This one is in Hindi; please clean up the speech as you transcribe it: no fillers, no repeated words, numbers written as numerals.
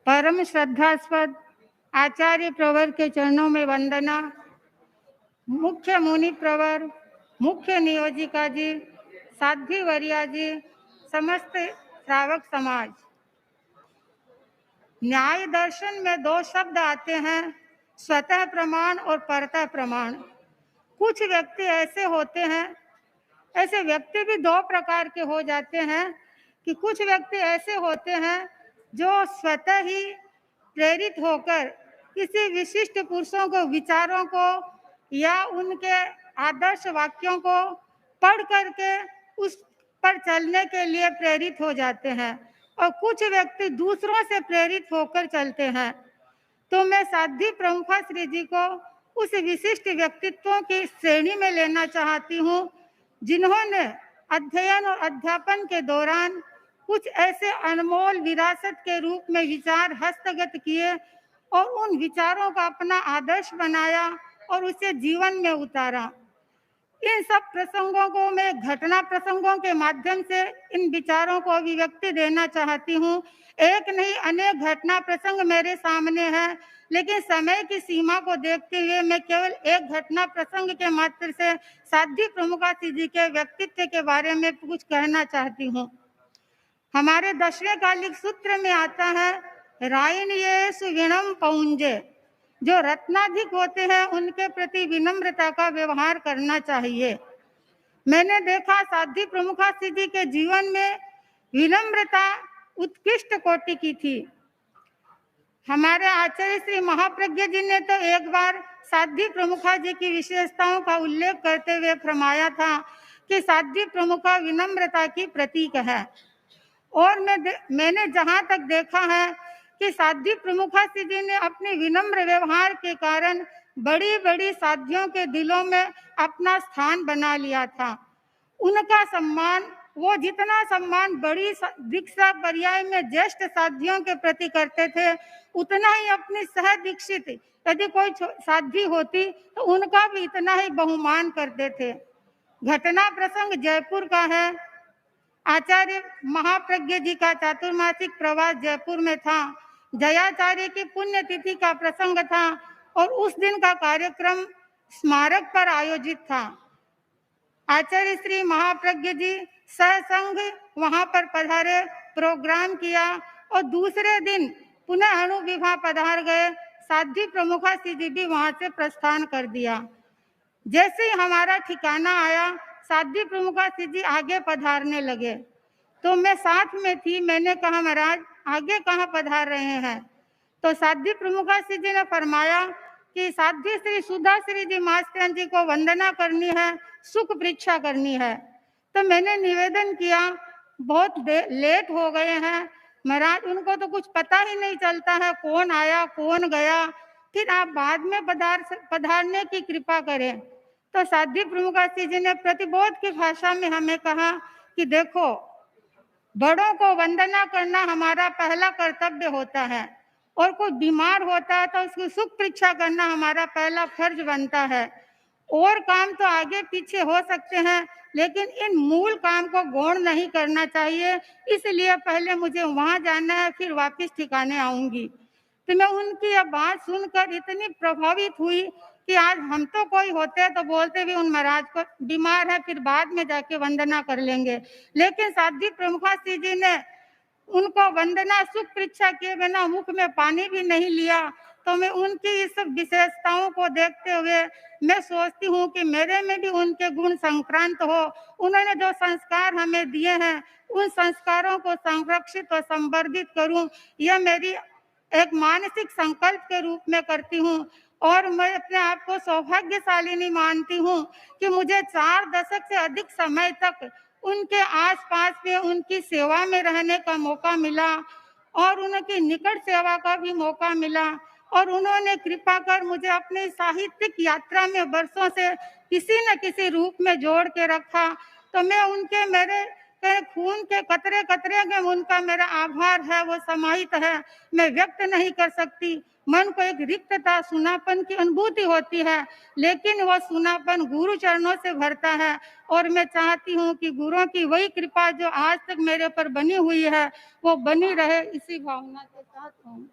परम श्रद्धास्पद आचार्य प्रवर के चरणों में वंदना। मुख्य मुनि प्रवर, मुख्य नियोजिका जी, साध्वी वरिया जी, समस्त श्रावक समाज। न्याय दर्शन में दो शब्द आते हैं, स्वतः प्रमाण और परतः प्रमाण। कुछ व्यक्ति ऐसे होते हैं, ऐसे व्यक्ति भी दो प्रकार के हो जाते हैं कि कुछ व्यक्ति ऐसे होते हैं जो स्वतः ही प्रेरित होकर किसी विशिष्ट पुरुषों को, विचारों को या उनके आदर्श वाक्यों को पढ़ करके उस पर चलने के लिए प्रेरित हो जाते हैं, और कुछ व्यक्ति दूसरों से प्रेरित होकर चलते हैं। तो मैं साध्वी प्रमुखा श्री जी को उस विशिष्ट व्यक्तित्वों की श्रेणी में लेना चाहती हूँ जिन्होंने अध्ययन और अध्यापन के दौरान कुछ ऐसे अनमोल विरासत के रूप में विचार हस्तगत किए और उन विचारों का अपना आदर्श बनाया और उसे जीवन में उतारा। इन सब प्रसंगों को मैं घटना प्रसंगों के माध्यम से इन विचारों को अभिव्यक्ति देना चाहती हूँ। एक नहीं अनेक घटना प्रसंग मेरे सामने है, लेकिन समय की सीमा को देखते हुए मैं केवल एक घटना प्रसंग के मात्र से साध्वी प्रमुखा जी के व्यक्तित्व के बारे में कुछ कहना चाहती हूँ। हमारे 10वें कालिक सूत्र में आता है, रायणीयेषु विनम्र पौंजे। जो रत्नाधिक होते हैं उनके प्रति विनम्रता का व्यवहार करना चाहिए। मैंने देखा साध्वी प्रमुखा जी के जीवन में विनम्रता उत्कृष्ट कोटि की थी। हमारे आचार्य श्री महाप्रज्ञ जी ने तो एक बार साध्वी प्रमुखा जी की विशेषताओं का उल्लेख करते हुए फरमाया था कि साध्वी प्रमुखा विनम्रता की प्रतीक है। और मैंने जहां तक देखा है कि साध्वी प्रमुखा जी ने अपने विनम्र व्यवहार के कारण बड़ी बड़ी साधियों के दिलों में अपना स्थान बना लिया था। उनका सम्मान, वो जितना सम्मान बड़ी दीक्षा पर्याय में ज्येष्ठ साधियों के प्रति करते थे, उतना ही अपनी सह दीक्षित यदि कोई साध्वी होती तो उनका भी इतना ही बहुमान करते थे। घटना प्रसंग जयपुर का है। आचार्य महाप्रज्ञ जी का चातुर्मासिक प्रवास जयपुर में था। जयाचार्य की पुण्यतिथि का प्रसंग था और उस दिन का कार्यक्रम स्मारक पर आयोजित था। आचार्य श्री महाप्रज्ञ जी सहसंग वहां पर पधारे, प्रोग्राम किया और दूसरे दिन पुनः अणुविभा पधार गए। साध्वी प्रमुखा जी भी वहां से प्रस्थान कर दिया। जैसे ही हमारा ठिकाना आया, साध्वी प्रमुखा जी आगे पधारने लगे तो मैं साथ में थी। मैंने कहा, महाराज आगे कहाँ पधार रहे हैं? तो साध्वी प्रमुखा जी ने फरमाया कि साध्वी श्री सुधा श्री जी मास्टर जी को वंदना करनी है, सुख परीक्षा करनी है। तो मैंने निवेदन किया, बहुत लेट हो गए हैं महाराज, उनको तो कुछ पता ही नहीं चलता है कौन आया कौन गया, फिर आप बाद में पधारने की कृपा करें। तो साध्वी प्रमुखा जी ने प्रतिबोध की भाषा में हमें कहा कि देखो, बड़ों को वंदना करना हमारा पहला कर्तव्य होता है, और कोई बीमार होता है तो उसकी सुख परीक्षा करना हमारा पहला फर्ज बनता है। और काम तो आगे पीछे हो सकते हैं, लेकिन इन मूल काम को गौण नहीं करना चाहिए। इसलिए पहले मुझे वहां जाना है, फिर वापस ठिकाने आऊंगी। तो मैं उनकी यह बात सुनकर इतनी प्रभावित हुई कि आज हम तो कोई होते तो बोलते भी उन महाराज को बीमार है, फिर बाद में जाके वंदना कर लेंगे। लेकिन साध्वी प्रमुखा जी ने उनको वंदना सुख परीक्षा किए बिना मुख में पानी भी नहीं लिया। तो मैं उनकी इस विशेषताओं को देखते हुए मैं सोचती हूँ कि मेरे में भी उनके गुण संक्रांत हो। उन्होंने जो संस्कार हमें दिए हैं, उन संस्कारों को संरक्षित और संवर्धित करूं, यह मेरी एक मानसिक संकल्प के रूप में करती हूँ। और मैं अपने आप को सौभाग्यशालिनी मानती हूँ कि मुझे 4 दशक से अधिक समय तक उनके आसपास में उनकी सेवा में रहने का मौका मिला और उनकी निकट सेवा का भी मौका मिला। और उन्होंने कृपा कर मुझे अपनी साहित्यिक यात्रा में वर्षों से किसी न किसी रूप में जोड़ के रखा। तो मैं उनके, मेरे खून के कतरे कतरे में उनका मेरा आभार है, वो समाहित है, मैं व्यक्त नहीं कर सकती। मन को एक रिक्तता, सूनापन की अनुभूति होती है, लेकिन वह सूनापन गुरु चरणों से भरता है। और मैं चाहती हूँ कि गुरुओं की वही कृपा जो आज तक मेरे पर बनी हुई है, वो बनी रहे, इसी भावना के साथ हूँ।